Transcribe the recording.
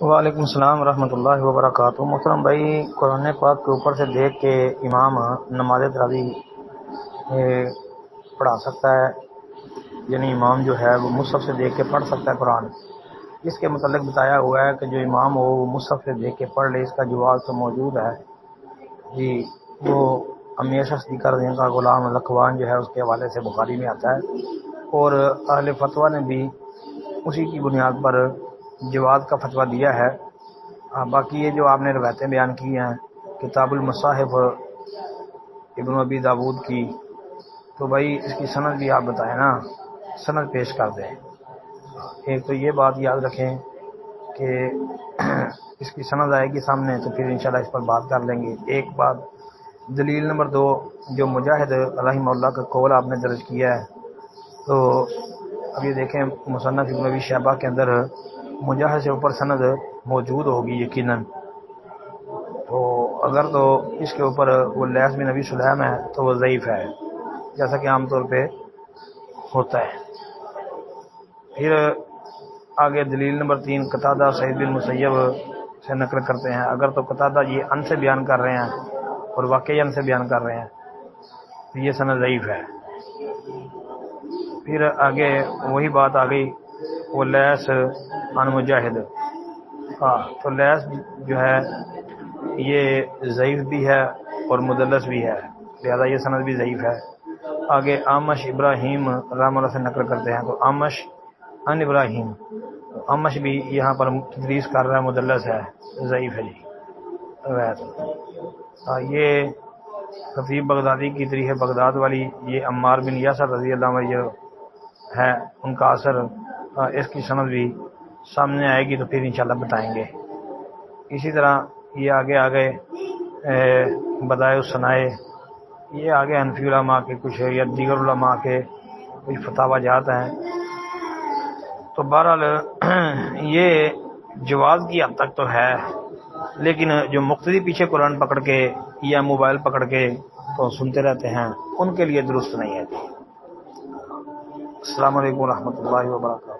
وعلیکم السلام ورحمۃ اللہ وبرکاتہ۔ محترم بھائی، قرآن پاک کے اوپر سے دیکھ کے امام نماز تراویح پڑھا سکتا ہے، یعنی امام جو ہے وہ مصحف سے دیکھ کے پڑھ سکتا ہے قرآن؟ اس کے متعلق بتایا ہوا ہے کہ جو امام ہو وہ مصحف سے دیکھ کے پڑھ لے۔ اس کا جواز تو موجود ہے جی، وہ امیشہ صدیقہ رضی اللہ عنہ کا غلام لکھوان جو ہے اس کے حوالے سے بخاری میں آتا ہے، اور اہل فتویٰ نے بھی اسی کی بنیاد پر جواز کا فتویٰ دیا ہے۔ باقی یہ جو آپ نے روایتیں بیان کی ہیں کتاب المصاحف ابن ابی داود کی، تو بھائی اس کی سند بھی آپ بتائیں نا، سند پیش کر دیں۔ ایک تو یہ بات یاد رکھیں کہ اس کی سند آئے گی سامنے تو پھر انشاءاللہ اس پر بات کر لیں گے۔ ایک بات، دلیل نمبر 2، جو مجاہد رحمہ اللہ کا قول آپ نے درج کیا ہے، تو اب یہ دیکھیں مصنف ابن ابی شیبہ کے اندر مجاہد سے اوپر سند موجود ہوگی یقیناً، تو اگر تو اس کے اوپر وہ لیث بن ابی سلیم ہے تو وہ ضعیف ہے، جیسا کہ عام طور پہ ہوتا ہے۔ پھر آگے دلیل نمبر 3، قتادہ سعید بن مسیب سے نقل کرتے ہیں، اگر تو قتادہ یہ ان سے بیان کر رہے ہیں اور واقعی ان سے بیان کر رہے ہیں تو یہ سند ضعیف ہے۔ پھر آگے وہی بات آ گئی، وہ لیث عن مجاہد، تو لیث جو ہے یہ ضعیف بھی ہے اور مدلس بھی ہے، لہذا یہ سند بھی ضعیف ہے۔ آگے اعمش ابراہیم رحمہ اللہ سے نقل کرتے ہیں، تو اعمش عن ابراہیم، اعمش بھی یہاں پر تدریس کر رہا ہے، مدلس ہے، ضعیف ہے جی روایت۔ یہ خطیب بغدادی کی تاریخ بغداد والی، یہ عمار بن یاسر رضی اللہ عنہ جو ہے ان کا اثر، اس کی سند بھی سامنے آئے گی تو پھر انشاءاللہ بتائیں گے۔ اسی طرح یہ آگے بدائع الصنائع، یہ آگے حنفی علماء کے کچھ یا دیگر علماء کے کچھ فتاوی جات ہیں، تو بہرحال یہ جواز کی حد تک تو ہے، لیکن جو مقتدی پیچھے قرآن پکڑ کے یا موبائل پکڑ کے تو سنتے رہتے ہیں، ان کے لیے درست نہیں ہے۔ السلام علیکم ورحمۃ اللہ وبرکاتہ۔